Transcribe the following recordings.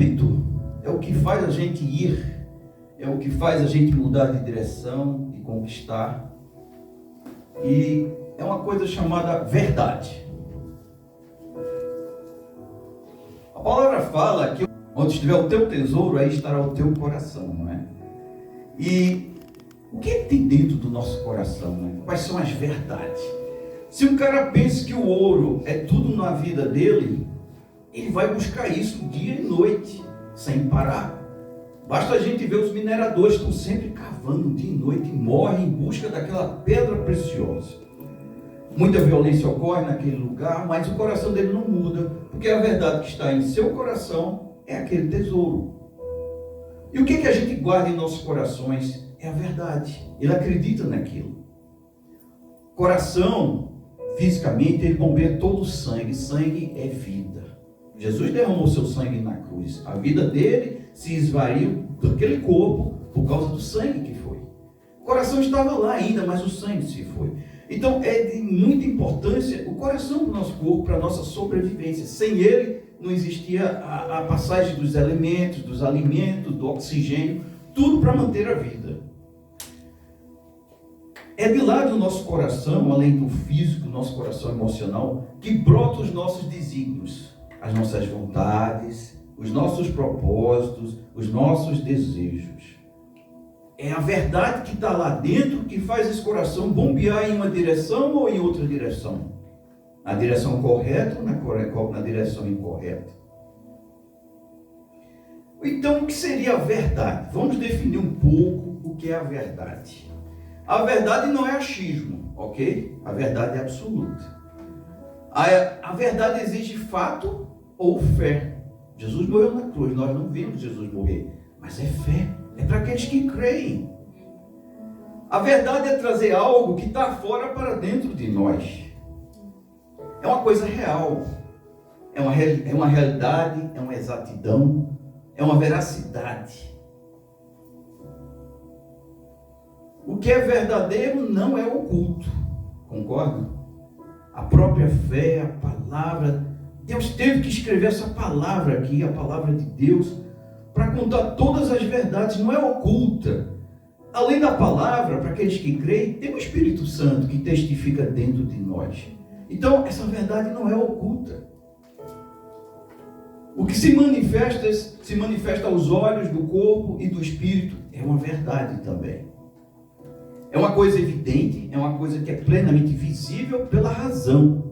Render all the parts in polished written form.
ímpeto é o que faz a gente ir, é o que faz a gente mudar de direção, de conquistar. E é uma coisa chamada verdade. A palavra fala que onde estiver o teu tesouro, aí estará o teu coração, não é? E o que tem dentro do nosso coração, né? Quais são as verdades? Se um cara pensa que o ouro é tudo na vida dele, ele vai buscar isso dia e noite, sem parar. Basta a gente ver os mineradores que estão sempre cavando dia e noite e morrem em busca daquela pedra preciosa. Muita violência ocorre naquele lugar, mas o coração dele não muda, porque a verdade que está em seu coração é aquele tesouro. E o que a gente guarda em nossos corações é a verdade. Ele acredita naquilo. Coração, fisicamente, ele bombeia todo o sangue. Sangue é vida. Jesus derramou seu sangue na cruz. A vida dele se esvaiu daquele corpo por causa do sangue que foi. O coração estava lá ainda, mas o sangue se foi. Então é de muita importância o coração do nosso corpo para a nossa sobrevivência. Sem ele não existia a passagem dos elementos, dos alimentos, do oxigênio, tudo para manter a vida. É de lá do nosso coração, além do físico, nosso coração emocional, que brotam os nossos desígnios, as nossas vontades, os nossos propósitos, os nossos desejos. É a verdade que está lá dentro que faz esse coração bombear em uma direção ou em outra direção. Na direção correta ou na direção incorreta. Então, o que seria a verdade? Vamos definir um pouco o que é a verdade. A verdade não é achismo, ok? A verdade é absoluta. A verdade exige fato ou fé. Jesus morreu na cruz, nós não vimos Jesus morrer, mas é fé. É para aqueles que creem. A verdade é trazer algo que está fora para dentro de nós. É uma coisa real. É uma realidade, é uma exatidão, é uma veracidade. O que é verdadeiro não é oculto. Concorda? A própria fé, a palavra. Deus teve que escrever essa palavra aqui, a palavra de Deus, para contar todas as verdades, não é oculta. Além da palavra, para aqueles que creem, tem o Espírito Santo que testifica dentro de nós. Então, essa verdade não é oculta. O que se manifesta aos olhos do corpo e do espírito, é uma verdade também. É uma coisa evidente, é uma coisa que é plenamente visível pela razão.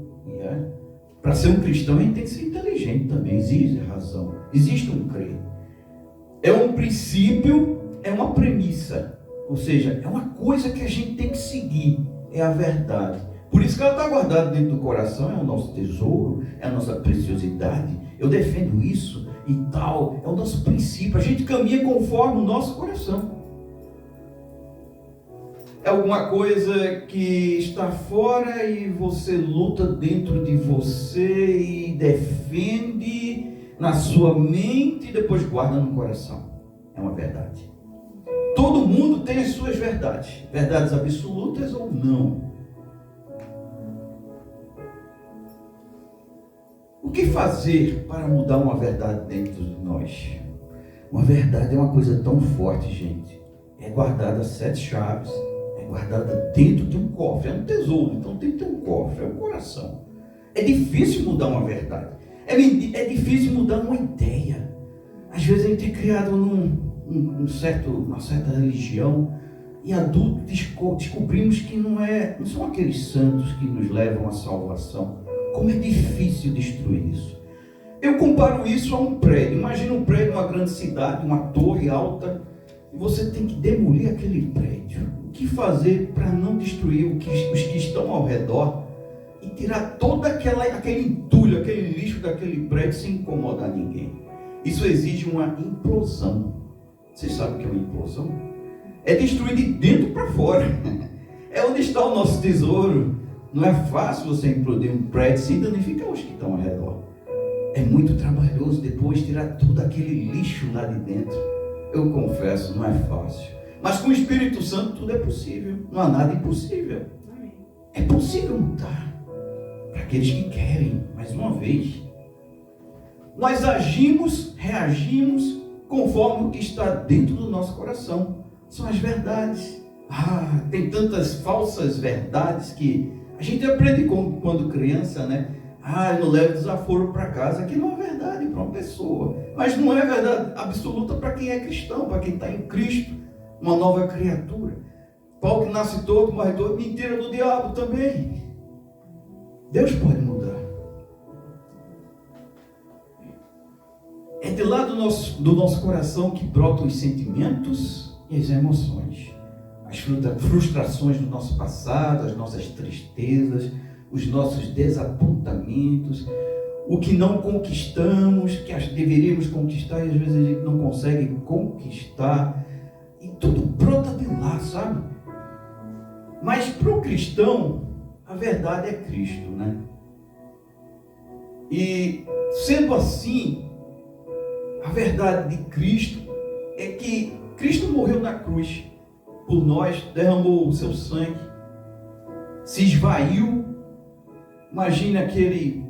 Para ser um cristão, a gente tem que ser inteligente também, existe razão, existe um crer. É um princípio, é uma premissa. Ou seja, é uma coisa que a gente tem que seguir. É a verdade. Por isso que ela está guardada dentro do coração. É o nosso tesouro, é a nossa preciosidade. Eu defendo isso e tal. É o nosso princípio. A gente caminha conforme o nosso coração. É alguma coisa que está fora e você luta dentro de você e defende na sua mente e depois guarda no coração. É uma verdade. Todo mundo tem as suas verdades. Verdades absolutas ou não. O que fazer para mudar uma verdade dentro de nós? Uma verdade é uma coisa tão forte, gente. É guardada a 7 chaves. É guardada dentro de um cofre. É um tesouro, então tem que ter um cofre. É o coração. É difícil mudar uma verdade. É difícil mudar uma ideia. Às vezes a gente é criado numa certa religião e adultos descobrimos que não são aqueles santos que nos levam à salvação. Como é difícil destruir isso. Eu comparo isso a um prédio. Imagina um prédio, uma grande cidade, uma torre alta, e você tem que demolir aquele prédio. O que fazer para não destruir os que estão ao redor e tirar todo aquele entulho, aquele lixo daquele prédio sem incomodar ninguém? Isso exige uma implosão. Vocês sabem o que é uma implosão? É destruir de dentro para fora. É onde está o nosso tesouro. Não é fácil você implodir um prédio sem danificar os que estão ao redor. É muito trabalhoso depois tirar todo aquele lixo lá de dentro. Eu confesso, não é fácil. Mas com o Espírito Santo tudo é possível. Não há nada impossível. É possível mudar. Para aqueles que querem, mais uma vez. nós agimos, reagimos conforme o que está dentro do nosso coração. São as verdades. Tem tantas falsas verdades que a gente aprende quando criança, né? Eu não levo desaforo para casa, que não é verdade para uma pessoa, mas não é verdade absoluta para quem é cristão, para quem está em Cristo, uma nova criatura. Pau que nasce torto, morre torto, mentira do diabo também. Deus pode mudar. É de lá do nosso coração que brotam os sentimentos e as emoções. As frustrações do nosso passado, as nossas tristezas, os nossos desapontamentos, o que não conquistamos, que deveríamos conquistar e às vezes a gente não consegue conquistar. E tudo brota de lá, sabe? Mas para o cristão, a verdade é Cristo, né? E sendo assim, a verdade de Cristo é que Cristo morreu na cruz por nós, derramou o seu sangue, se esvaiu. Imagine aquele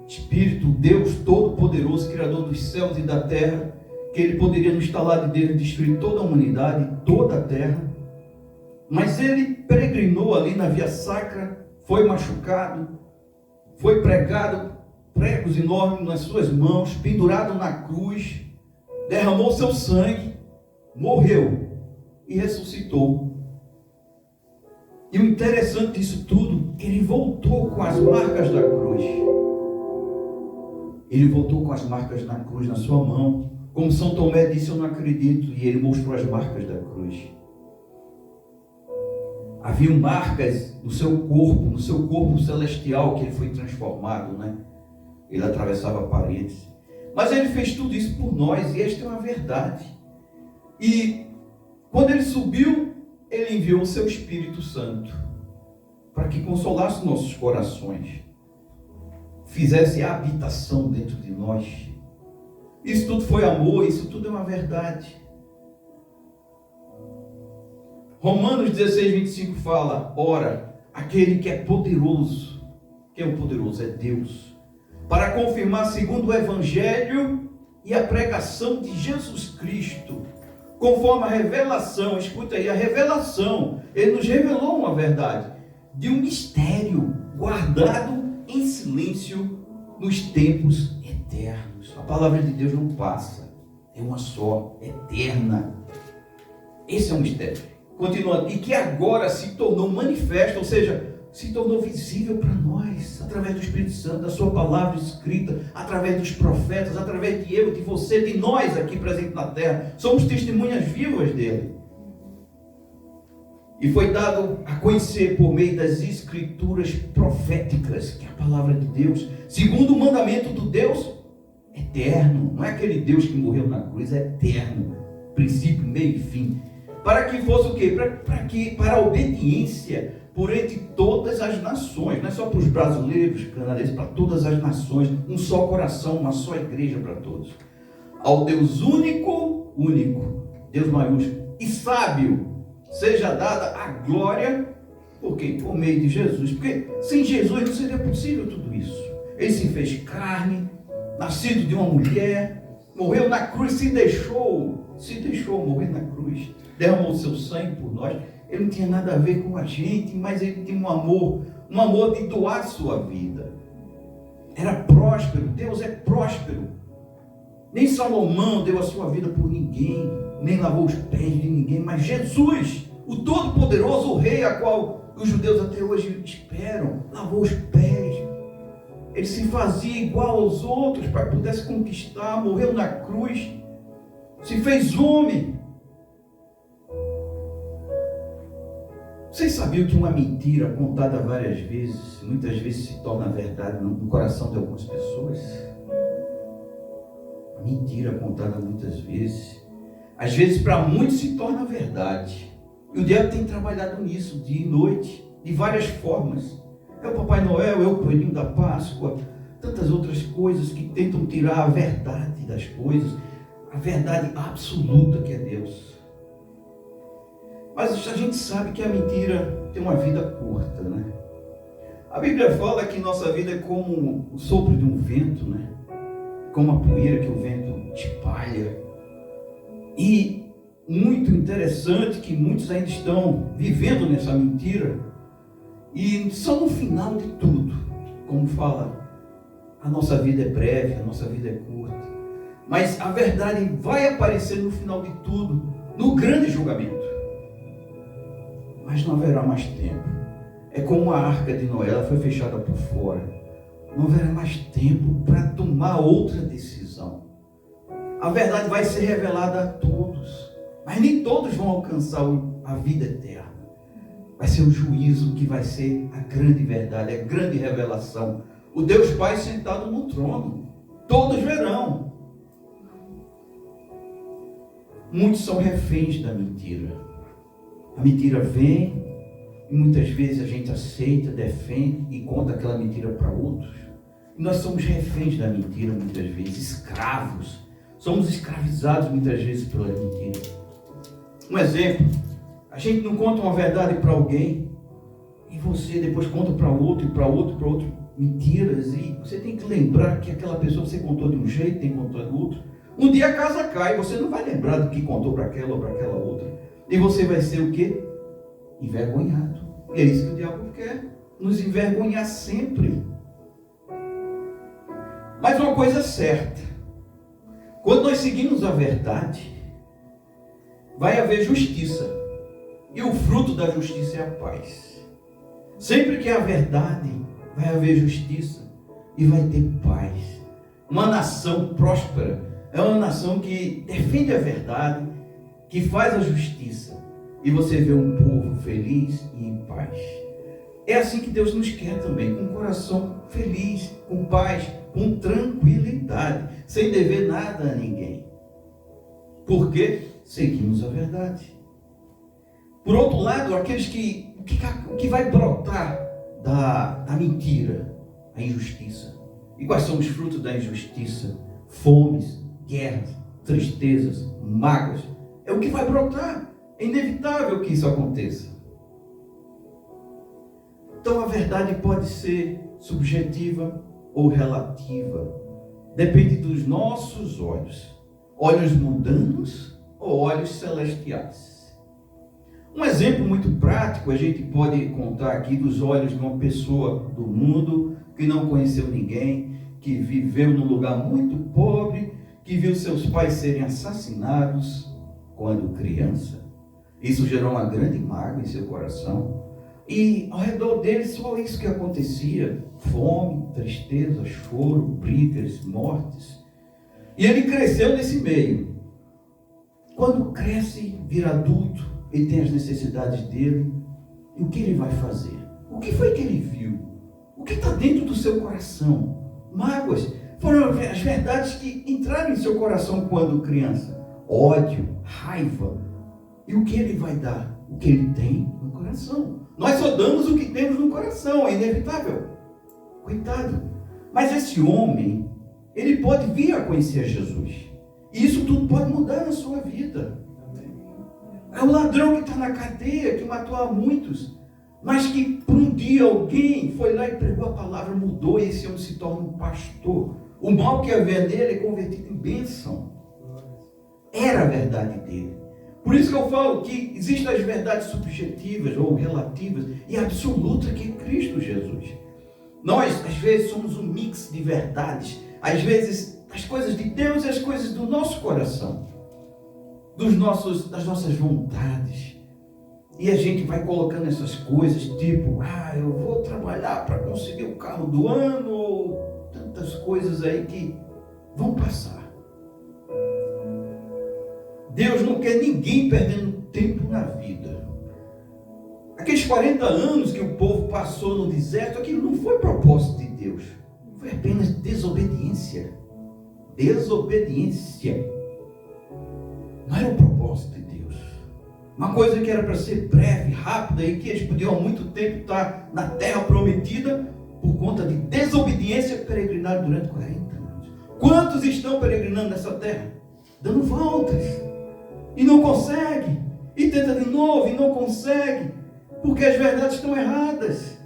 Espírito, Deus Todo-Poderoso, Criador dos céus e da terra, que Ele poderia no estalar de dedo destruir toda a humanidade, toda a terra. Mas Ele peregrinou ali na via sacra, foi machucado, foi pregado, pregos enormes nas suas mãos, pendurado na cruz, derramou seu sangue, morreu e ressuscitou. E o interessante disso tudo, Ele voltou com as marcas da cruz. Ele voltou com as marcas na cruz na sua mão. Como São Tomé disse, eu não acredito. E ele mostrou as marcas da cruz. Havia marcas no seu corpo celestial, que ele foi transformado, né? Ele atravessava paredes. Mas ele fez tudo isso por nós, e esta é uma verdade. E quando ele subiu, ele enviou o seu Espírito Santo para que consolasse nossos corações, fizesse a habitação dentro de nós. Isso tudo foi amor, isso tudo é uma verdade. Romanos 16, 25 fala: ora, aquele que é poderoso, quem é o poderoso? É Deus, para confirmar segundo o Evangelho e a pregação de Jesus Cristo, conforme a revelação, escuta aí, a revelação, Ele nos revelou uma verdade, de um mistério guardado em silêncio nos tempos eternos. A palavra de Deus não passa, é uma só, eterna. Esse é um mistério. Continuando, e que agora se tornou manifesto, ou seja, se tornou visível para nós, através do Espírito Santo, da sua palavra escrita, através dos profetas, através de eu, de você, de nós aqui presentes na terra. Somos testemunhas vivas dele. E foi dado a conhecer por meio das escrituras proféticas, que é a palavra de Deus, segundo o mandamento do Deus eterno. Não é aquele Deus que morreu na cruz, é eterno, princípio, meio e fim. Para que fosse o quê? Para a obediência por entre todas as nações, não é só para os brasileiros, canadenses, para todas as nações, um só coração, uma só igreja para todos. Ao Deus único, Deus maiúsculo e sábio, seja dada a glória, por quê? Por meio de Jesus, porque sem Jesus não seria possível tudo isso. Ele se fez carne, nascido de uma mulher, morreu na cruz, se deixou morrer na cruz, derramou o seu sangue por nós. Ele não tinha nada a ver com a gente, mas ele tinha um amor de doar a sua vida. Era próspero, Deus é próspero. Nem Salomão deu a sua vida por ninguém, nem lavou os pés de ninguém, mas Jesus, o Todo-Poderoso, o Rei, a qual os judeus até hoje esperam, lavou os pés. Ele se fazia igual aos outros para que pudesse conquistar, morreu na cruz, se fez homem. Vocês sabiam que uma mentira contada várias vezes, muitas vezes se torna verdade no coração de algumas pessoas? A mentira contada muitas vezes, às vezes para muitos se torna verdade. E o diabo tem trabalhado nisso, dia e noite, de várias formas. É o Papai Noel, é o Coelhinho da Páscoa, tantas outras coisas que tentam tirar a verdade das coisas, a verdade absoluta que é Deus. Mas a gente sabe que a mentira tem uma vida curta, né? A Bíblia fala que nossa vida é como o sopro de um vento, né? como a poeira que o vento espalha. E muito interessante que muitos ainda estão vivendo nessa mentira. E só no final de tudo, como fala, a nossa vida é breve, a nossa vida é curta. Mas a verdade vai aparecer no final de tudo, no grande julgamento. Mas não haverá mais tempo. É como a arca de Noé, ela foi fechada por fora. Não haverá mais tempo para tomar outra decisão. A verdade vai ser revelada a todos, mas nem todos vão alcançar a vida eterna. Vai ser o juízo que vai ser a grande verdade, a grande revelação. O Deus Pai sentado no trono. Todos verão. Muitos são reféns da mentira. A mentira vem e muitas vezes a gente aceita, defende e conta aquela mentira para outros. E nós somos reféns da mentira muitas vezes, escravos. Somos escravizados muitas vezes pela mentira. Um exemplo, a gente não conta uma verdade para alguém e você depois conta para outro e para outro, para outro mentiras, e você tem que lembrar que aquela pessoa você contou de um jeito, tem que contar do outro. Um dia a casa cai, você não vai lembrar do que contou para aquela ou para aquela outra. E você vai ser o quê? Envergonhado. E é isso que o diabo quer, nos envergonhar sempre. Mas uma coisa é certa, quando nós seguimos a verdade, vai haver justiça. E o fruto da justiça é a paz. Sempre que há verdade, vai haver justiça e vai ter paz. Uma nação próspera é uma nação que defende a verdade, que faz a justiça. E você vê um povo feliz e em paz. É assim que Deus nos quer também, com um coração feliz, com paz, com tranquilidade, sem dever nada a ninguém. Porque seguimos a verdade. Por outro lado, aqueles que vai brotar da mentira, a injustiça. E quais são os frutos da injustiça? Fomes, guerras, tristezas, mágoas. É o que vai brotar. É inevitável que isso aconteça. Então a verdade pode ser subjetiva ou relativa. Depende dos nossos olhos. Olhos mundanos ou olhos celestiais. Um exemplo muito prático a gente pode contar aqui dos olhos de uma pessoa do mundo que não conheceu ninguém, que viveu num lugar muito pobre, que viu seus pais serem assassinados quando criança. Isso gerou uma grande mágoa em seu coração. E ao redor dele só isso que acontecia: fome, tristeza, choro, brigas, mortes. E ele cresceu nesse meio. Quando cresce, vira adulto, ele tem as necessidades dele. E o que ele vai fazer? O que foi que ele viu? O que está dentro do seu coração? Mágoas. Foram as verdades que entraram em seu coração quando criança. Ódio, raiva. E o que ele vai dar? O que ele tem no coração. Nós só damos o que temos no coração, é inevitável. Coitado. Mas esse homem, ele pode vir a conhecer Jesus. E isso tudo pode mudar na sua vida. É o ladrão que está na cadeia, que matou a muitos, mas que por um dia alguém foi lá e pregou a palavra, mudou, e esse homem se torna um pastor. O mal que havia nele é convertido em bênção. Era a verdade dele. Por isso que eu falo que existem as verdades subjetivas ou relativas e absoluta, que é Cristo Jesus. Nós, às vezes, somos um mix de verdades. Às vezes, as coisas de Deus e as coisas do nosso coração. Das nossas vontades. E a gente vai colocando essas coisas, tipo, eu vou trabalhar para conseguir o carro do ano, ou tantas coisas aí que vão passar. Deus não quer ninguém perdendo tempo na vida. Aqueles 40 anos que o povo passou no deserto, aquilo não foi propósito de Deus. Foi apenas desobediência. Desobediência. Não era o propósito de Deus. Uma coisa que era para ser breve, rápida, e que eles podiam há muito tempo estar na terra prometida, por conta de desobediência, peregrinaram durante 40 anos. Quantos estão peregrinando nessa terra? Dando voltas. E não consegue. E tenta de novo e não consegue. Porque as verdades estão erradas.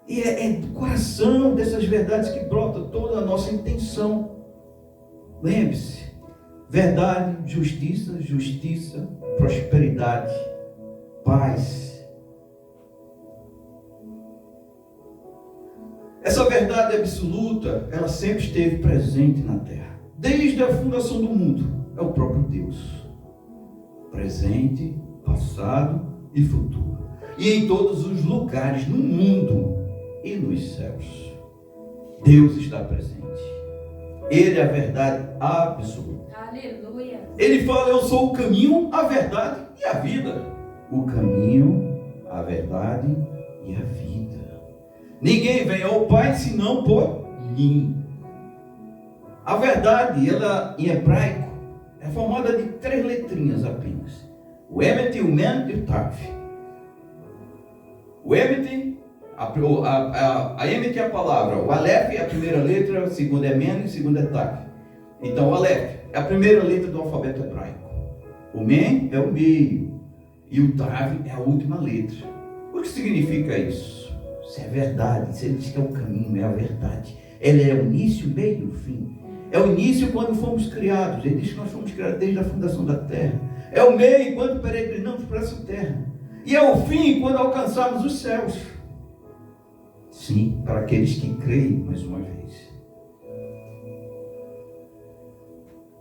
E é do coração dessas verdades que brota toda a nossa intenção. Lembre-se, verdade, justiça, justiça, prosperidade, paz. Essa verdade absoluta, ela sempre esteve presente na terra. Desde a fundação do mundo, é o próprio Deus. Presente, passado e futuro. E em todos os lugares, no mundo e nos céus. Deus está presente. Ele é a verdade absoluta. Aleluia. Ele fala: eu sou o caminho, a verdade e a vida. O caminho, a verdade e a vida. Ninguém vem ao Pai senão por mim. A verdade, ela em hebraico, é formada de 3 letrinhas apenas. O Emet, o Men e o Taf. O Emet, a Emet é a palavra. O Aleph é a primeira letra, a segunda é Men e a segunda é Taf. Então o Aleph é a primeira letra do alfabeto hebraico. O Men é o meio. E o Taf é a última letra. O que significa isso? Isso é verdade. Se ele diz que é o caminho, é a verdade. Ele é o início, o meio e o fim. É o início quando fomos criados. Ele diz que nós fomos criados desde a fundação da terra. É o meio quando peregrinamos por essa terra. E é o fim quando alcançarmos os céus. Sim, para aqueles que creem, mais uma vez.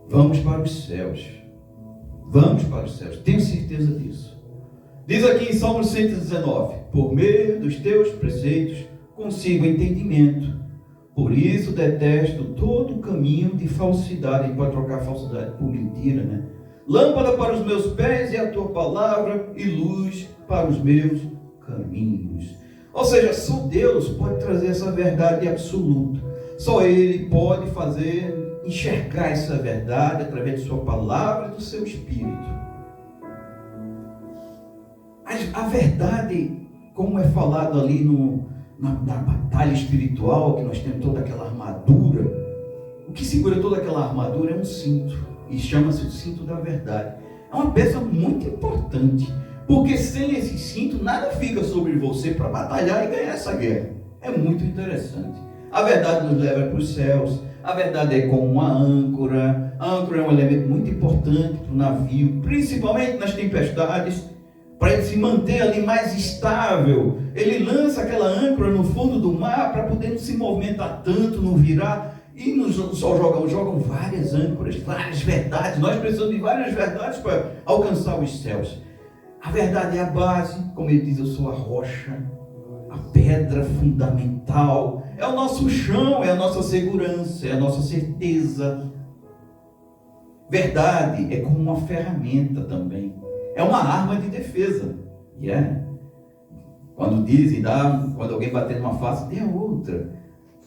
Vamos para os céus. Vamos para os céus. Tenho certeza disso. Diz aqui em Salmo 119: por meio dos teus preceitos consigo entendimento. Por isso detesto todo o caminho de falsidade. A gente pode trocar falsidade por mentira, né? Lâmpada para os meus pés é a tua palavra e luz para os meus caminhos. Ou seja, só Deus pode trazer essa verdade absoluta. Só Ele pode fazer enxergar essa verdade através de sua palavra e do seu Espírito. A verdade, como é falado ali na batalha espiritual, que nós temos toda aquela armadura, o que segura toda aquela armadura é um cinto, e chama-se o cinto da verdade. É uma peça muito importante, porque sem esse cinto nada fica sobre você para batalhar e ganhar essa guerra. É muito interessante. A verdade nos leva para os céus. A verdade é como uma âncora. A âncora é um elemento muito importante para o navio, principalmente nas tempestades, para ele se manter ali mais estável. Ele lança aquela âncora no fundo do mar para poder não se movimentar tanto, não virar. E só jogam várias âncoras, várias verdades. Nós precisamos de várias verdades para alcançar os céus. A verdade é a base, como ele diz: eu sou a rocha, a pedra fundamental. É o nosso chão, é a nossa segurança, é a nossa certeza. Verdade é como uma ferramenta também. É uma arma de defesa. Quando dizem, quando alguém bater numa face, dê a outra.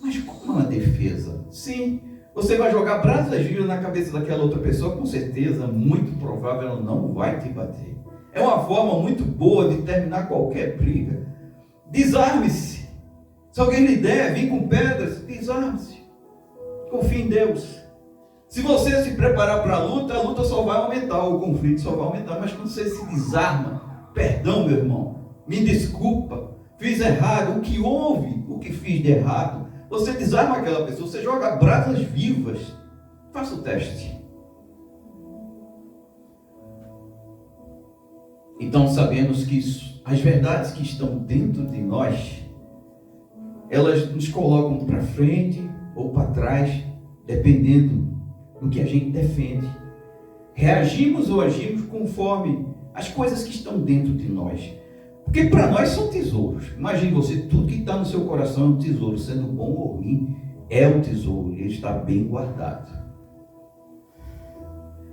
Mas como uma defesa? Sim, você vai jogar brasas vivas na cabeça daquela outra pessoa, com certeza, muito provável, ela não vai te bater. É uma forma muito boa de terminar qualquer briga. Desarme-se. Se alguém lhe der, vir com pedras, desarme-se. Confie em Deus. Se você se preparar para a luta só vai aumentar, o conflito só vai aumentar. Mas quando você se desarma, perdão, meu irmão, me desculpa, fiz errado, o que houve, o que fiz de errado, você desarma aquela pessoa, você joga brasas vivas. Faça o teste. Então sabemos que as verdades que estão dentro de nós, elas nos colocam para frente ou para trás, dependendo do que a gente defende. Reagimos ou agimos conforme as coisas que estão dentro de nós. Porque para nós são tesouros. Imagine você, tudo que está no seu coração é um tesouro, sendo bom ou ruim, é um tesouro, ele está bem guardado.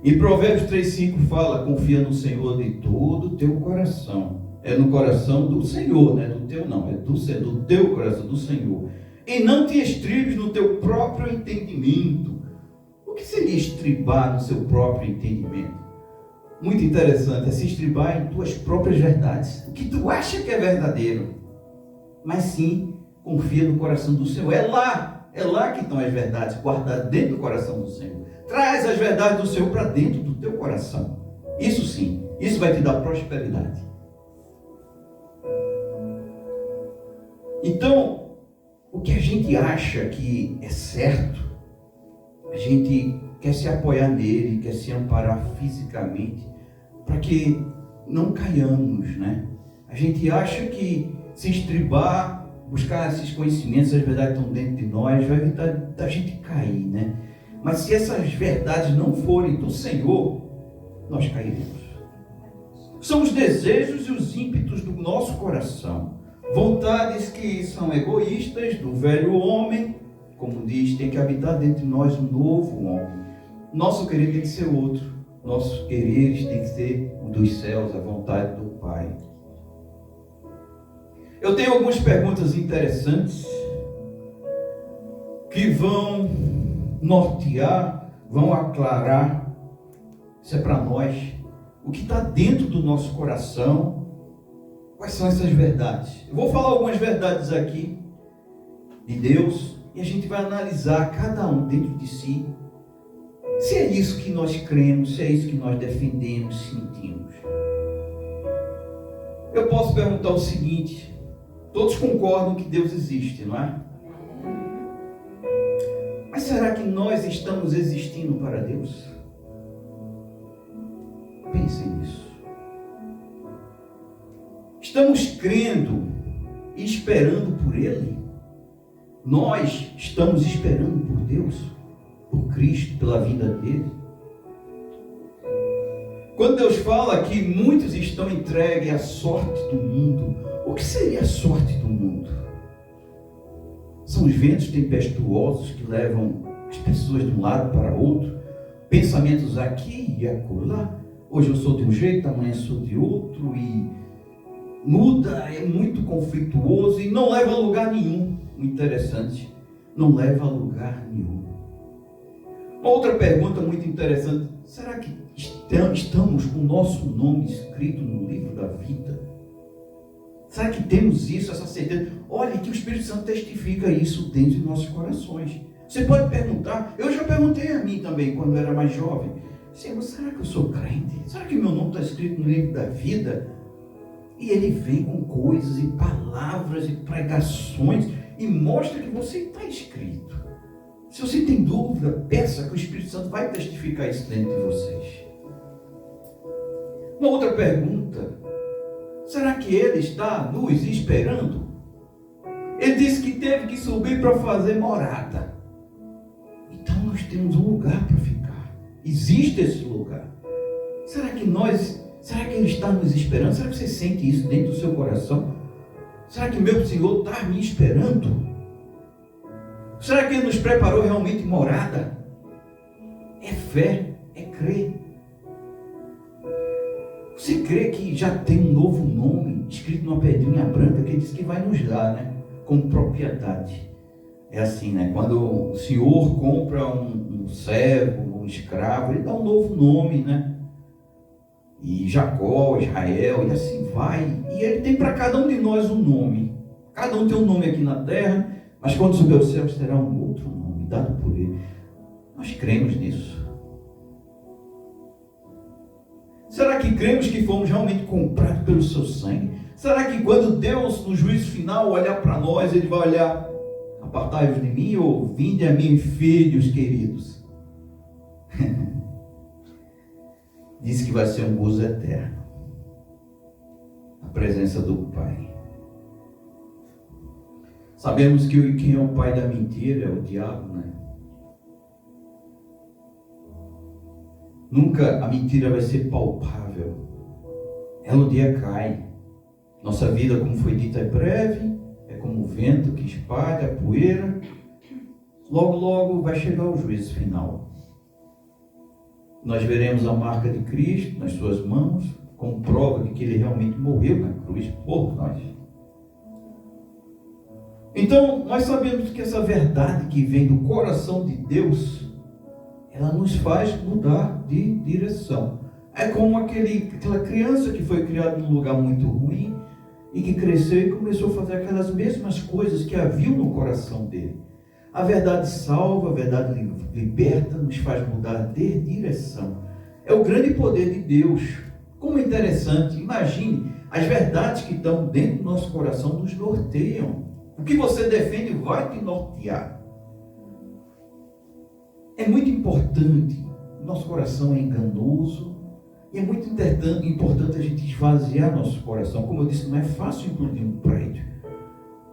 Em Provérbios 3,5 fala: confia no Senhor de todo o teu coração. É no coração do Senhor, não é do teu não, é do teu coração, do Senhor. E não te estribes no teu próprio entendimento. O que seria estribar no seu próprio entendimento? Muito interessante, é se estribar em tuas próprias verdades. O que tu acha que é verdadeiro. Mas sim, confia no coração do Senhor. É lá que estão as verdades, guardadas dentro do coração do Senhor. Traz as verdades do Senhor para dentro do teu coração. Isso sim, isso vai te dar prosperidade. Então, o que a gente acha que é certo, a gente quer se apoiar nele, quer se amparar fisicamente, para que não caiamos, né? A gente acha que se estribar, buscar esses conhecimentos, as verdades estão dentro de nós, vai evitar da gente cair, né? Mas se essas verdades não forem do Senhor, nós cairemos. São os desejos e os ímpetos do nosso coração, vontades que são egoístas do velho homem, como diz, tem que habitar dentro de nós um novo homem. Nosso querer tem que ser outro, nossos quereres tem que ser o dos céus, a vontade do Pai. Eu tenho algumas perguntas interessantes que vão nortear, vão aclarar, isso é para nós, o que está dentro do nosso coração, quais são essas verdades. Eu vou falar algumas verdades aqui de Deus e a gente vai analisar cada um dentro de si, se é isso que nós cremos, se é isso que nós defendemos, sentimos. Eu posso perguntar o seguinte: todos concordam que Deus existe, não é? Mas será que nós estamos existindo para Deus? Pensem nisso. Estamos crendo e esperando por Ele? Nós estamos esperando por Deus, por Cristo, pela vinda dEle? Quando Deus fala que muitos estão entregues à sorte do mundo, o que seria a sorte do mundo? São os ventos tempestuosos que levam as pessoas de um lado para outro, pensamentos aqui e acolá. Hoje eu sou de um jeito, amanhã sou de outro, e muda, é muito conflituoso e não leva a lugar nenhum. O interessante, não leva a lugar nenhum. Uma outra pergunta muito interessante: será que estamos com o nosso nome escrito no livro da vida? Será que temos isso, essa certeza? Olha, que o Espírito Santo testifica isso dentro de nossos corações. Você pode perguntar, eu já perguntei a mim também, quando eu era mais jovem: Senhor, será que eu sou crente? Será que meu nome está escrito no livro da vida? E ele vem com coisas e palavras e pregações e mostra que você está escrito. Se você tem dúvida, peça que o Espírito Santo vai testificar isso dentro de vocês. Uma outra pergunta: será que Ele está nos esperando? Ele disse que teve que subir para fazer morada. Então nós temos um lugar para ficar. Existe esse lugar. Será que Ele está nos esperando? Será que você sente isso dentro do seu coração? Será que meu Senhor está me esperando? Será que Ele nos preparou realmente morada? É fé, é crer. Você crê que já tem um novo nome escrito numa pedrinha branca que Ele diz que vai nos dar, né? Como propriedade. É assim, né? Quando o Senhor compra um servo, um escravo, Ele dá um novo nome, né? E Jacó, Israel, e assim vai. E Ele tem para cada um de nós um nome. Cada um tem um nome aqui na terra, mas quando subir ao céu terá um outro nome dado por Ele. Nós cremos nisso. Será que cremos que fomos realmente comprados pelo seu sangue? Será que quando Deus, no juízo final, olhar para nós, Ele vai olhar: apartai-vos de mim, ou vinde a mim, filhos queridos? Diz que vai ser um gozo eterno, a presença do Pai. Sabemos que quem é o pai da mentira é o diabo, né? Nunca a mentira vai ser palpável. Ela um dia cai. Nossa vida, como foi dito, é breve, é como o vento que espalha a poeira. Logo, logo vai chegar o juízo final. Nós veremos a marca de Cristo nas suas mãos, como prova de que Ele realmente morreu na cruz por nós. Então, nós sabemos que essa verdade que vem do coração de Deus, ela nos faz mudar de direção. É como aquela criança que foi criada num lugar muito ruim e que cresceu e começou a fazer aquelas mesmas coisas que havia no coração dele. A verdade salva, a verdade liberta, nos faz mudar de direção. É o grande poder de Deus. Como é interessante, imagine, as verdades que estão dentro do nosso coração nos norteiam. O que você defende vai te nortear. É muito importante, nosso coração é enganoso, e é muito importante a gente esvaziar nosso coração. Como eu disse, não é fácil implodir um prédio.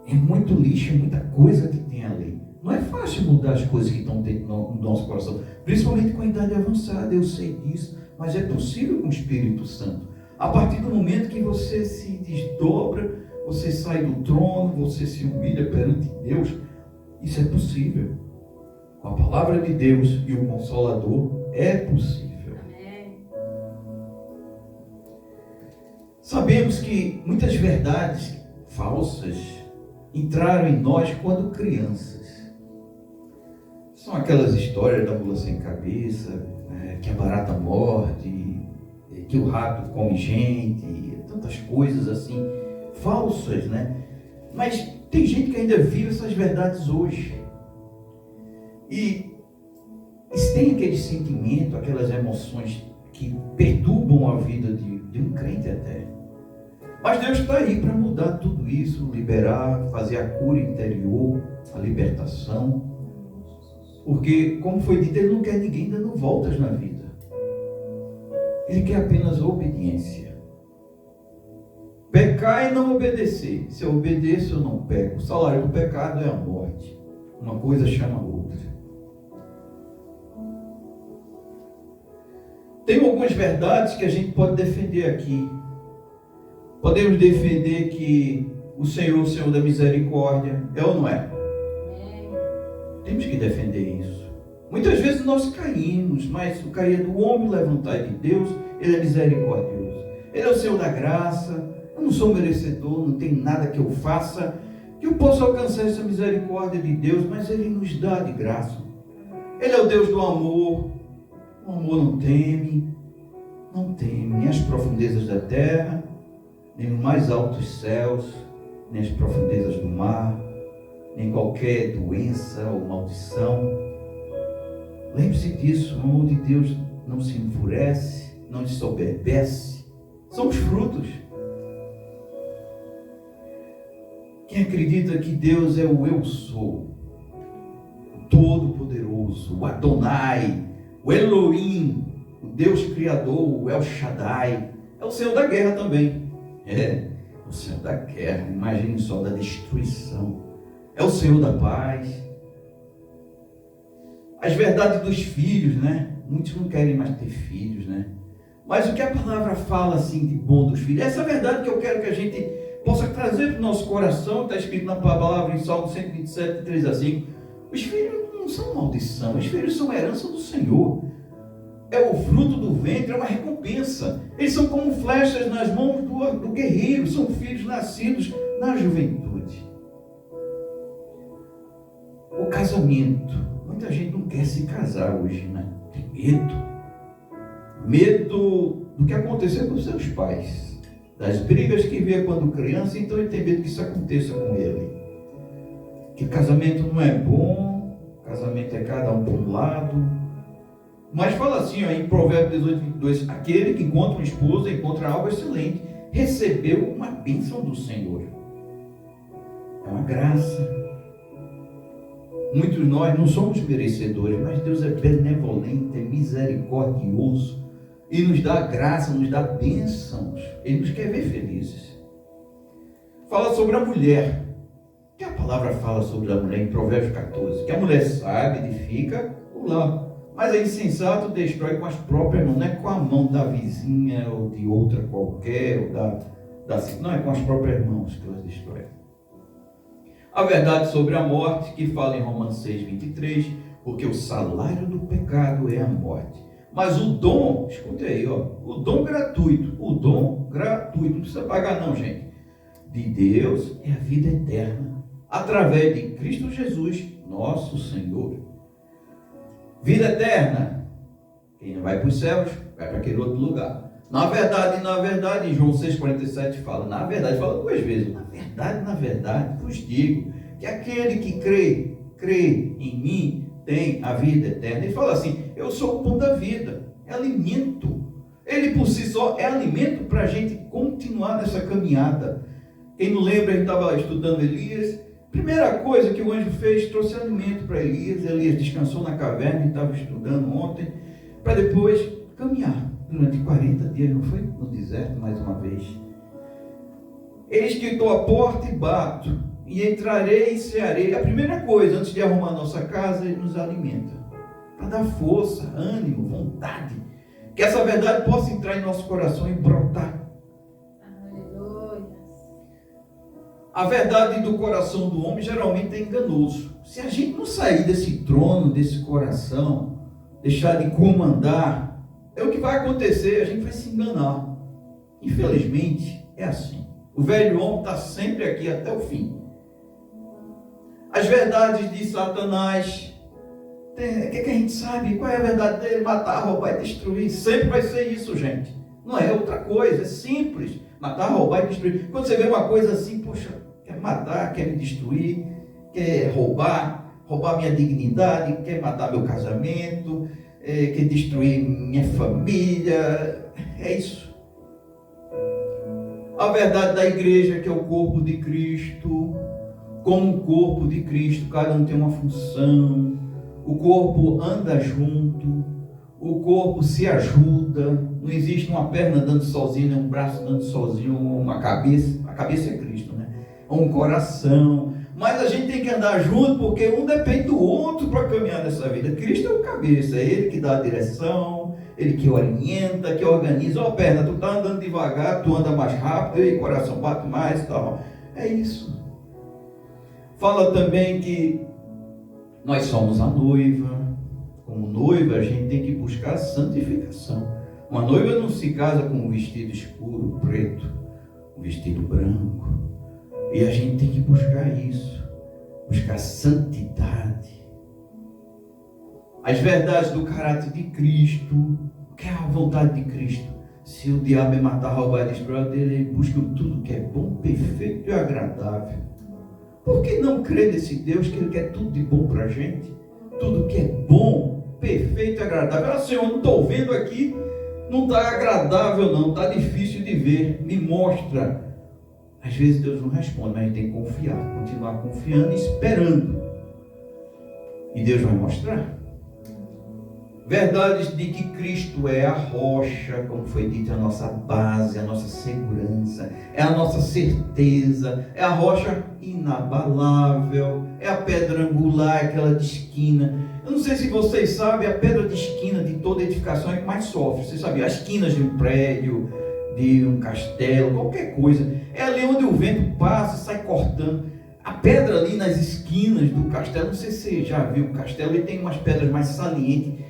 É muito lixo, é muita coisa que tem ali. Não é fácil mudar as coisas que estão dentro do nosso coração, principalmente com a idade avançada, eu sei disso, mas é possível com o Espírito Santo. A partir do momento que você se desdobra, você sai do trono, você se humilha perante Deus, isso é possível. Com a palavra de Deus e o Consolador, é possível. Sabemos que muitas verdades falsas entraram em nós quando crianças. São aquelas histórias da mula sem cabeça, que a barata morde, que o rato come gente, tantas coisas assim, falsas, né? Mas tem gente que ainda vive essas verdades hoje. E tem aquele sentimento, aquelas emoções que perturbam a vida de um crente até. Mas Deus está aí para mudar tudo isso, liberar, fazer a cura interior, a libertação. Porque, como foi dito, Ele não quer ninguém dando voltas na vida. Ele quer apenas obediência. Pecar e não obedecer. Se eu obedeço, eu não peco. O salário do pecado é a morte. Uma coisa chama a outra. Tem algumas verdades que a gente pode defender aqui. Podemos defender que o Senhor da misericórdia, é ou não é? Temos que defender isso. Muitas vezes nós caímos, mas o cair do homem, levantar de Deus, Ele é misericordioso. Ele é o Senhor da graça. Eu não sou merecedor, não tem nada que eu faça que eu possa alcançar essa misericórdia de Deus, mas Ele nos dá de graça. Ele é o Deus do amor. O amor não teme nem as profundezas da terra, nem os mais altos céus, nem as profundezas do mar, nem qualquer doença ou maldição. Lembre-se disso, o amor de Deus não se enfurece, não ensoberbece. São os frutos. Quem acredita que Deus é o Eu Sou, o Todo-Poderoso, o Adonai, o Elohim, o Deus Criador, o El Shaddai, é o Senhor da guerra também. É o Senhor da guerra, imagine só, da destruição. É o Senhor da paz. As verdades dos filhos, né? Muitos não querem mais ter filhos, né? Mas o que a palavra fala assim de bom dos filhos, essa verdade que eu quero que a gente possa trazer para o nosso coração, está escrito na palavra em Salmo 127, 3 a 5. Os filhos não são maldição, os filhos são herança do Senhor. É o fruto do ventre, é uma recompensa. Eles são como flechas nas mãos do guerreiro, são filhos nascidos na juventude. O casamento. Muita gente não quer se casar hoje, né? Tem medo. Medo do que aconteceu com os seus pais. Das brigas que vê quando criança, então ele tem medo que isso aconteça com ele. Que casamento não é bom, casamento é cada um para um lado. Mas fala assim, ó, em Provérbios 18, 22, aquele que encontra uma esposa encontra algo excelente, recebeu uma bênção do Senhor. É uma graça. Muitos de nós não somos merecedores, mas Deus é benevolente, é misericordioso e nos dá graça, nos dá bênçãos. Ele nos quer ver felizes. Fala sobre a mulher. O que a palavra fala sobre a mulher em Provérbios 14? Que a mulher sábia edifica o lar, mas a insensato destrói com as próprias mãos, não é com a mão da vizinha ou de outra qualquer, ou não, é com as próprias mãos que elas destroem. A verdade sobre a morte, que fala em Romanos 6, 23, porque o salário do pecado é a morte. Mas o dom, escute aí, ó, o dom gratuito, não precisa pagar não, gente, de Deus é a vida eterna, através de Cristo Jesus, nosso Senhor. Vida eterna, quem não vai para os céus, vai para aquele outro lugar. Na verdade, em João 6,47 fala, fala duas vezes, na verdade, vos digo, que aquele que crê em mim, tem a vida eterna. Ele fala assim, eu sou o pão da vida, é alimento. Ele por si só é alimento para a gente continuar nessa caminhada. Quem não lembra, a gente estava estudando Elias, Primeira coisa que o anjo fez, trouxe alimento para Elias. Elias descansou na caverna e estava estudando ontem, para depois caminhar durante 40 dias, não foi? No deserto, mais uma vez. Eis que estou à porta e bato, e entrarei e cearei. A primeira coisa, antes de arrumar a nossa casa, ele nos alimenta, para dar força, ânimo, vontade, que essa verdade possa entrar em nosso coração e brotar. A verdade do coração do homem geralmente é enganoso. Se a gente não sair desse trono, desse coração, deixar de comandar, é o que vai acontecer, a gente vai se enganar. Infelizmente, é assim. O velho homem está sempre aqui até o fim. As verdades de Satanás, o que a gente sabe? Qual é a verdade dele? Matar, roubar e destruir. Sempre vai ser isso, gente. Não é outra coisa, é simples. Matar, roubar e destruir. Quando você vê uma coisa assim, poxa, quer matar, quer me destruir, quer roubar minha dignidade, quer matar meu casamento, quer destruir minha família. É isso. A verdade da igreja, que é o corpo de Cristo, como um corpo de Cristo, cada um tem uma função, o corpo anda junto, o corpo se ajuda, não existe uma perna andando sozinha, um braço andando sozinho, uma cabeça, a cabeça é Cristo, né? Um coração, mas a gente tem que andar junto, porque um depende do outro para caminhar nessa vida. Cristo é o cabeça, é Ele que dá a direção, Ele que orienta, que organiza. Ó, perna, tu tá andando devagar, tu anda mais rápido, e coração bate mais e tal. É isso. Fala também que nós somos a noiva. Como noiva, a gente tem que buscar a santificação. Uma noiva não se casa com um vestido escuro, preto, um vestido branco. E a gente tem que buscar isso, buscar santidade. As verdades do caráter de Cristo, o que é a vontade de Cristo? Se o diabo é matar, roubar e destruir, ele busca tudo que é bom, perfeito e agradável. Por que não crer nesse Deus que Ele quer tudo de bom para a gente? Tudo que é bom, perfeito e agradável. Ah, Senhor, não estou vendo aqui, não está agradável não, está difícil de ver, me mostra. Às vezes Deus não responde, mas a gente tem que confiar, continuar confiando e esperando. E Deus vai mostrar. Verdades de que Cristo é a rocha, como foi dito, a nossa base, a nossa segurança, é a nossa certeza, é a rocha inabalável, é a pedra angular, aquela de esquina. Eu não sei se vocês sabem, a pedra de esquina de toda edificação é que mais sofre. Você sabia? As esquinas de um prédio, de um castelo, qualquer coisa, é ali onde o vento passa e sai cortando. A pedra ali nas esquinas do castelo, não sei se você já viu o castelo, ele tem umas pedras mais salientes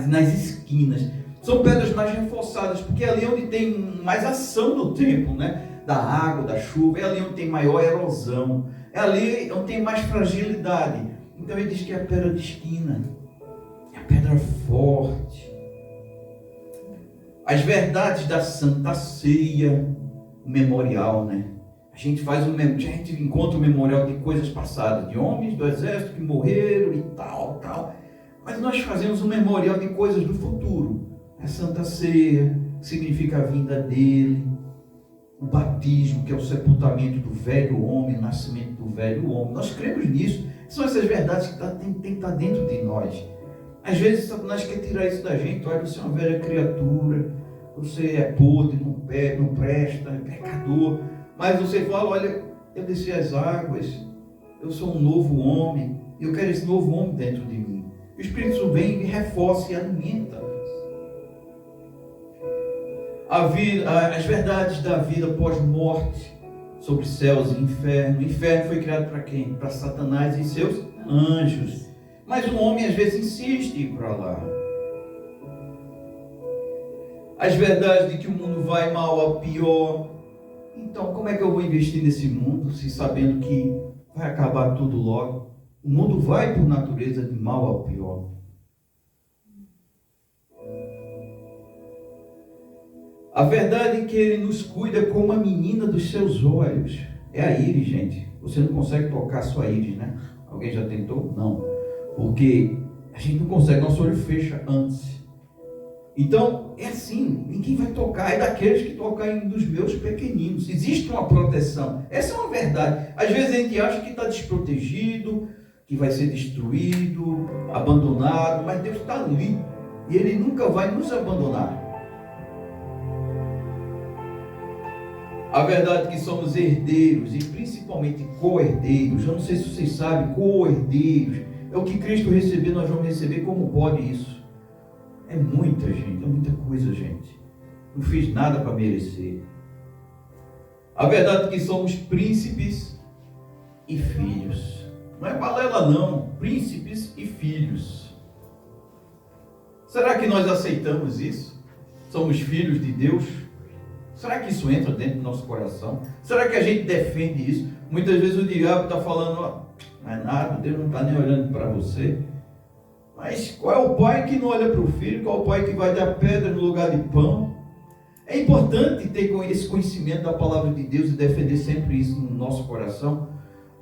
nas esquinas. São pedras mais reforçadas, porque é ali onde tem mais ação do tempo, né? Da água, da chuva, é ali onde tem maior erosão, é ali onde tem mais fragilidade. Então ele diz que é a pedra de esquina, é a pedra forte. As verdades da Santa Ceia, o memorial, né? A gente encontra o memorial de coisas passadas, de homens do exército que morreram e tal. Mas nós fazemos um memorial de coisas do futuro. A Santa Ceia, que significa a vinda dele. O batismo, que é o sepultamento do velho homem, o nascimento do velho homem. Nós cremos nisso. São essas verdades que tem que estar dentro de nós. Às vezes Satanás quer tirar isso da gente. Olha, você é uma velha criatura, você é podre, não presta, é pecador. Mas você fala, olha, eu desci as águas, eu sou um novo homem, eu quero esse novo homem dentro de mim. O Espírito Santo vem e reforça e alimenta. As verdades da vida pós-morte, sobre céus e inferno. O inferno foi criado para quem? Para Satanás e seus anjos. Mas o homem às vezes insiste em ir para lá. As verdades de que o mundo vai mal a pior. Então, como é que eu vou investir nesse mundo, se sabendo que vai acabar tudo logo? O mundo vai, por natureza, de mal ao pior. A verdade é que Ele nos cuida como a menina dos seus olhos. É a íris, gente. Você não consegue tocar a sua íris, né? Alguém já tentou? Não. Porque a gente não consegue, nosso olho fecha antes. Então, é assim, ninguém vai tocar, é daqueles que tocam dos meus pequeninos. Existe uma proteção, essa é uma verdade. Às vezes a gente acha que está desprotegido, que vai ser destruído, abandonado, mas Deus está ali, e Ele nunca vai nos abandonar. A verdade é que somos herdeiros, e principalmente co-herdeiros. Eu não sei se vocês sabem, co-herdeiros, é o que Cristo recebeu, nós vamos receber. Como pode isso? É muita gente, é muita coisa, gente. Não fiz nada para merecer. A verdade é que somos príncipes e filhos. Não é balela não, príncipes e filhos. Será que nós aceitamos isso? Somos filhos de Deus? Será que isso entra dentro do nosso coração? Será que a gente defende isso? Muitas vezes o diabo está falando, não é nada, Deus não está nem olhando para você. Mas qual é o pai que não olha para o filho? Qual é o pai que vai dar pedra no lugar de pão? É importante ter esse conhecimento da palavra de Deus e defender sempre isso no nosso coração,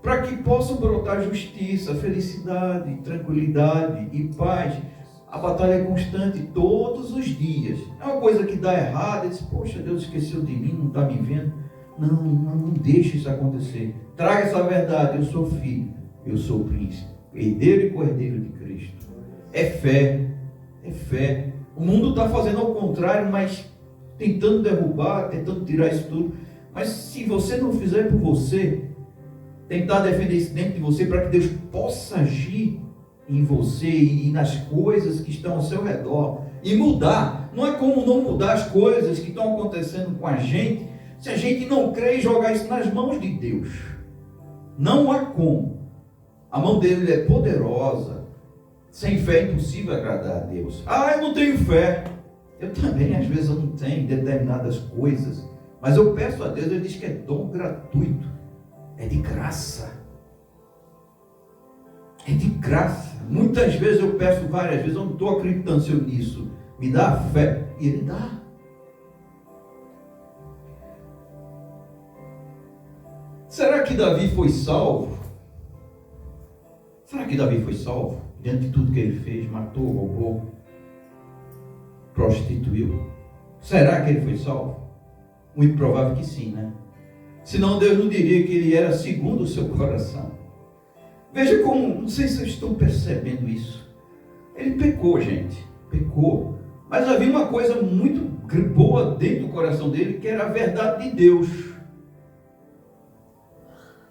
para que possam brotar justiça, felicidade, tranquilidade e paz. A batalha é constante todos os dias. É uma coisa que dá errado, diz, poxa, Deus esqueceu de mim, não está me vendo. Não deixe isso acontecer. Traga essa verdade, eu sou filho, eu sou príncipe, herdeiro e co-herdeiro de Cristo. É fé, é fé. O mundo está fazendo ao contrário, mas tentando derrubar, tentando tirar isso tudo. Mas se você não fizer por você, tentar defender isso dentro de você, para que Deus possa agir em você e nas coisas que estão ao seu redor e mudar. Não é como não mudar as coisas que estão acontecendo com a gente, se a gente não crê e jogar isso nas mãos de Deus. Não há como. A mão dele é poderosa. Sem fé é impossível agradar a Deus. Eu não tenho fé. Eu também, às vezes, eu não tenho determinadas coisas. Mas eu peço a Deus, Ele diz que é dom gratuito. É de graça. É de graça. Muitas vezes eu peço várias vezes, eu não estou acreditando nisso. Me dá a fé. E Ele dá. Será que Davi foi salvo? Será que Davi foi salvo? Diante de tudo que ele fez, matou, roubou, prostituiu. Será que ele foi salvo? Muito provável que sim, né? Senão Deus não diria que ele era segundo o seu coração. Veja como, não sei se vocês estão percebendo isso. Ele pecou, gente, pecou. Mas havia uma coisa muito boa dentro do coração dele, que era a verdade de Deus.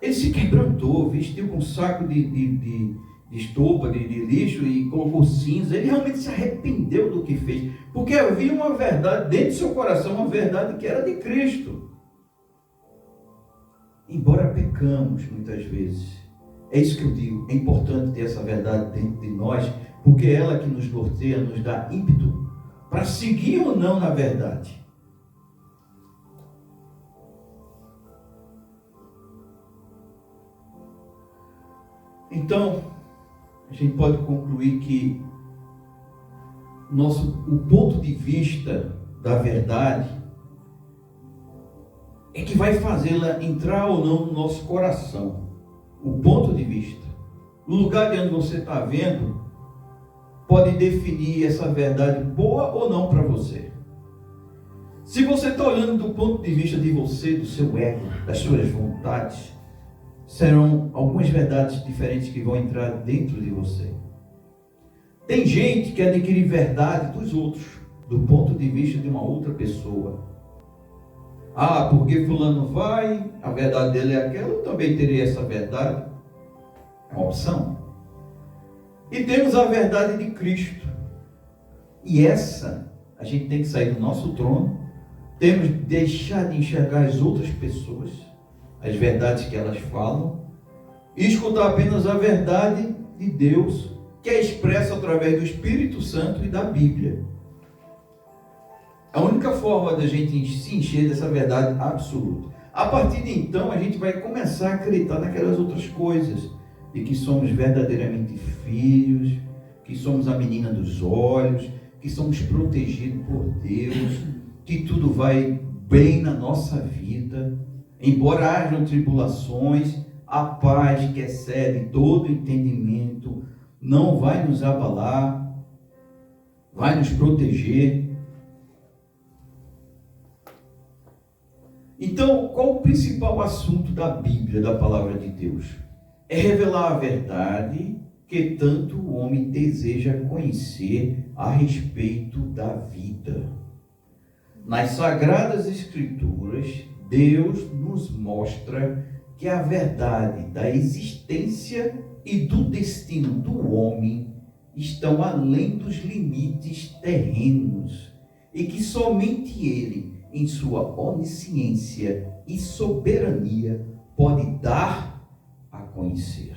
Ele se quebrantou, vestiu com um saco de estopa, de lixo e colocou cinza. Ele realmente se arrependeu do que fez, porque havia uma verdade dentro do seu coração, uma verdade que era de Cristo. Embora pecamos muitas vezes, é isso que eu digo, é importante ter essa verdade dentro de nós, porque é ela que nos norteia, nos dá ímpeto para seguir ou não na verdade. Então, a gente pode concluir que o ponto de vista da verdade é que vai fazê-la entrar ou não no nosso coração. O ponto de vista, o lugar de onde você está vendo, pode definir essa verdade boa ou não para você. Se você está olhando do ponto de vista de você, do seu ego, das suas vontades, serão algumas verdades diferentes que vão entrar dentro de você. Tem gente que adquire verdade dos outros, do ponto de vista de uma outra pessoa. Porque fulano vai, a verdade dele é aquela, eu também terei essa verdade. É uma opção. E temos a verdade de Cristo. E essa, a gente tem que sair do nosso trono, temos que deixar de enxergar as outras pessoas, as verdades que elas falam, e escutar apenas a verdade de Deus, que é expressa através do Espírito Santo e da Bíblia. A única forma da gente se encher dessa verdade absoluta. A partir de então, a gente vai começar a acreditar naquelas outras coisas, de que somos verdadeiramente filhos, que somos a menina dos olhos, que somos protegidos por Deus, que tudo vai bem na nossa vida. Embora hajam tribulações, a paz que excede todo entendimento não vai nos abalar, vai nos proteger. Então, qual o principal assunto da Bíblia, da palavra de Deus? É revelar a verdade que tanto o homem deseja conhecer a respeito da vida. Nas Sagradas Escrituras, Deus nos mostra que a verdade da existência e do destino do homem estão além dos limites terrenos e que somente Ele, em sua onisciência e soberania, pode dar a conhecer.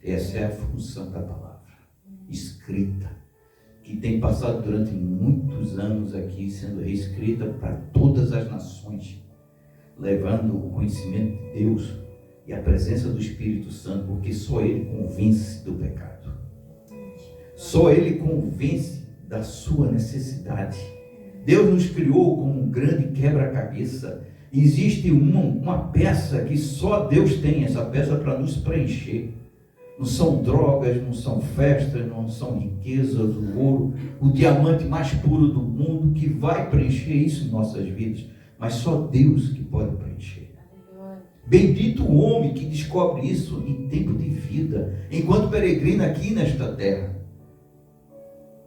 Essa é a função da palavra escrita, que tem passado durante muitos anos aqui, sendo reescrita para todas as nações, levando o conhecimento de Deus e a presença do Espírito Santo, porque só Ele convence do pecado. Só Ele convence da sua necessidade. Deus nos criou como um grande quebra-cabeça. Existe uma peça que só Deus tem, essa peça para nos preencher. Não são drogas, não são festas, não são riquezas, o ouro, o diamante mais puro do mundo que vai preencher isso em nossas vidas. Mas só Deus que pode preencher. Bendito o homem que descobre isso em tempo de vida, enquanto peregrina aqui nesta terra.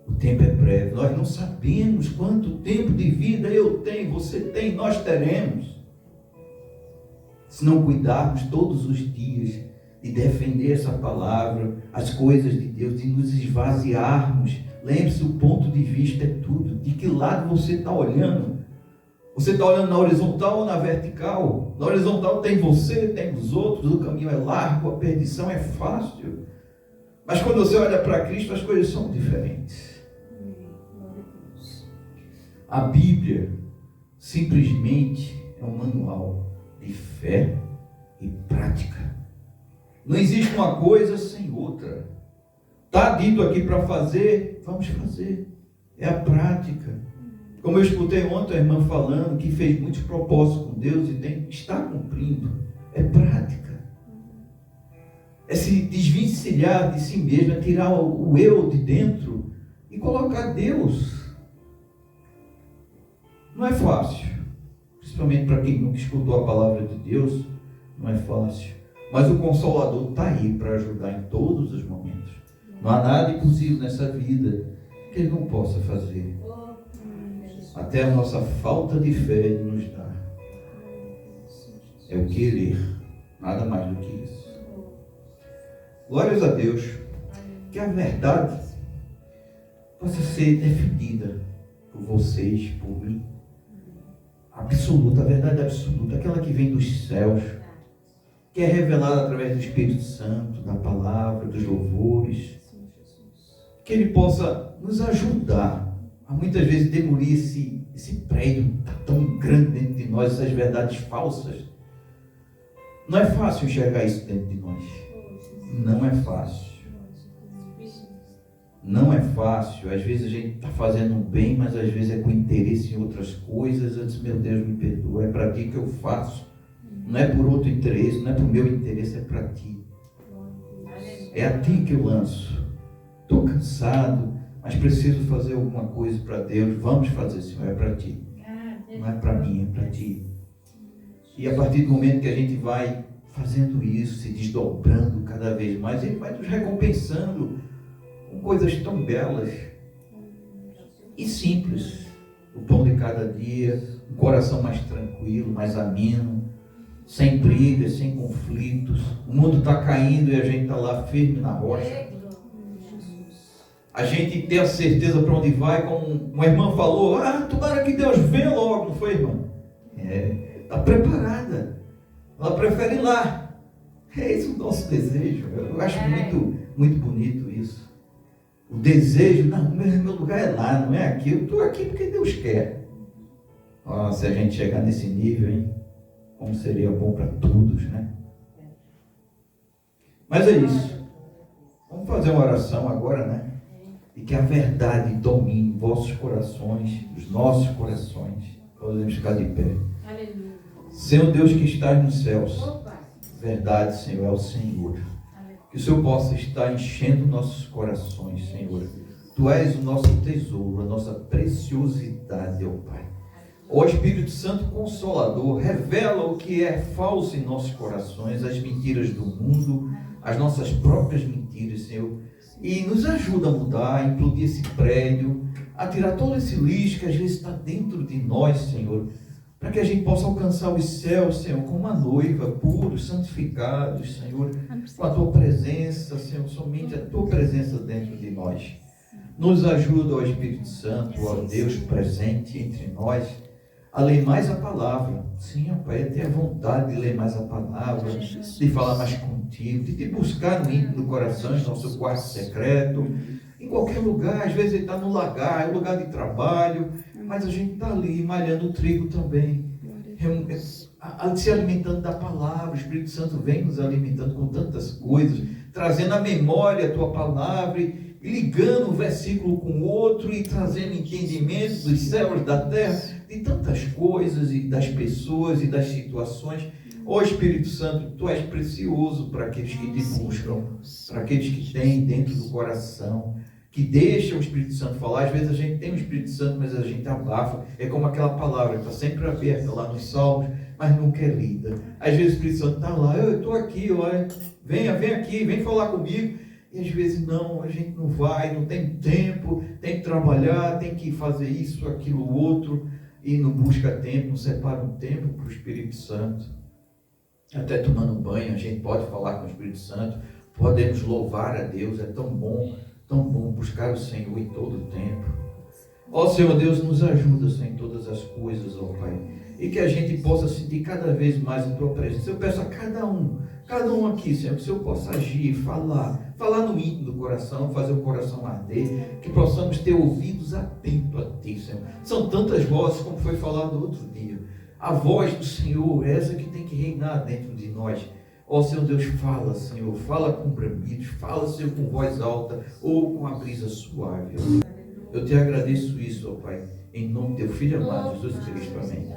O tempo é breve, nós não sabemos quanto tempo de vida eu tenho, você tem, nós teremos. Se não cuidarmos todos os dias de defender essa palavra, as coisas de Deus, de nos esvaziarmos. Lembre-se, o ponto de vista é tudo. De que lado você está olhando? Você está olhando na horizontal ou na vertical? Na horizontal tem você, tem os outros, o caminho é largo, a perdição é fácil. Mas quando você olha para Cristo, as coisas são diferentes. A Bíblia simplesmente é um manual de fé e prática. Não existe uma coisa sem outra. Está dito aqui para fazer, vamos fazer. É a prática. Como eu escutei ontem a irmã falando, que fez muitos propósitos com Deus e está cumprindo. É prática. É se desvencilhar de si mesmo, é tirar o eu de dentro e colocar Deus. Não é fácil. Principalmente para quem nunca escutou a palavra de Deus, não é fácil. Mas o Consolador está aí para ajudar em todos os momentos. Não há nada impossível nessa vida que Ele não possa fazer. Até a nossa falta de fé Ele nos dá. É o querer, nada mais do que isso. Glórias a Deus, que a verdade possa ser defendida por vocês, por mim. Absoluta, a verdade absoluta, aquela que vem dos céus, que é revelada através do Espírito Santo, da palavra, dos louvores. Que Ele possa nos ajudar a muitas vezes demolir esse prédio tão grande dentro de nós, essas verdades falsas. Não é fácil enxergar isso dentro de nós. Não é fácil. Não é fácil. Às vezes a gente está fazendo um bem, mas às vezes é com interesse em outras coisas. Eu disse, meu Deus, me perdoa, é para ti que eu faço. Não é por outro interesse, não é por meu interesse, é para ti. É a ti que eu lanço. Estou cansado, mas preciso fazer alguma coisa para Deus. Vamos fazer, Senhor, é para ti. Não é para mim, é para ti. E a partir do momento que a gente vai fazendo isso, se desdobrando cada vez mais, Ele vai nos recompensando com coisas tão belas e simples. O pão de cada dia, um coração mais tranquilo, mais ameno, sem brigas, sem conflitos. O mundo está caindo e a gente está lá firme na rocha. A gente ter a certeza para onde vai, como uma irmã falou, tomara que Deus venha logo, não foi, irmã? Está preparada. Ela prefere ir lá. É esse o nosso desejo. Eu acho muito bonito isso. O desejo, não, meu lugar é lá, não é aqui. Eu estou aqui porque Deus quer. Se a gente chegar nesse nível, hein? Como seria bom para todos, né? Mas é isso. Vamos fazer uma oração agora, né? E que a verdade domine vossos corações, os nossos corações. Podemos ficar de pé. Aleluia. Senhor Deus que estás nos céus, verdade, Senhor, é o Senhor. Que o Senhor possa estar enchendo nossos corações, Senhor. Tu és o nosso tesouro, a nossa preciosidade, ó Pai. Ó Espírito Santo Consolador, revela o que é falso em nossos corações, as mentiras do mundo, as nossas próprias mentiras, Senhor. E nos ajuda a mudar, a implodir esse prédio, a tirar todo esse lixo que às vezes está dentro de nós, Senhor, para que a gente possa alcançar os céus, Senhor, como uma noiva, puros, santificados, Senhor, com a Tua presença, Senhor, somente a Tua presença dentro de nós. Nos ajuda, ó Espírito Santo, ó Deus presente entre nós, a ler mais a palavra. Sim, ó Pai, a ter a vontade de ler mais a palavra, de falar mais contigo, de te buscar no íntimo do coração, em nosso quarto secreto, em qualquer lugar. Às vezes ele está no lagar, é um lugar de trabalho, mas a gente está ali malhando o trigo também, se alimentando da palavra. O Espírito Santo vem nos alimentando com tantas coisas, trazendo à memória a Tua palavra, e ligando um versículo com o outro, e trazendo entendimento dos céus, da terra, de tantas coisas, e das pessoas, e das situações. Ó Espírito Santo, Tu és precioso para aqueles que Te buscam, para aqueles que têm dentro do coração, que deixa o Espírito Santo falar. Às vezes a gente tem o Espírito Santo, mas a gente abafa. É como aquela palavra que está sempre aberta lá nos Salmos, mas nunca é lida. Às vezes o Espírito Santo está lá, eu estou aqui, olha, vem aqui, vem falar comigo. E às vezes não, a gente não vai, não tem tempo, tem que trabalhar, tem que fazer isso, aquilo, outro, e não busca tempo, não separa um tempo para o Espírito Santo. Até tomando banho, a gente pode falar com o Espírito Santo, podemos louvar a Deus. É tão bom buscar o Senhor em todo o tempo. Ó Senhor Deus, nos ajuda, Senhor, em todas as coisas, ó Pai, e que a gente possa sentir cada vez mais a Tua presença. Eu peço a cada um aqui, Senhor, que o Senhor possa agir, falar no íntimo do coração, fazer o coração arder, que possamos ter ouvidos atentos a Ti, Senhor. São tantas vozes, como foi falado outro dia. A voz do Senhor é essa que tem que reinar dentro de nós. Ó Senhor Deus, fala, Senhor, fala com bramidos, fala, Senhor, com voz alta ou com a brisa suave. Eu Te agradeço isso, ó Pai, em nome do Teu Filho amado, Jesus Cristo. Amém.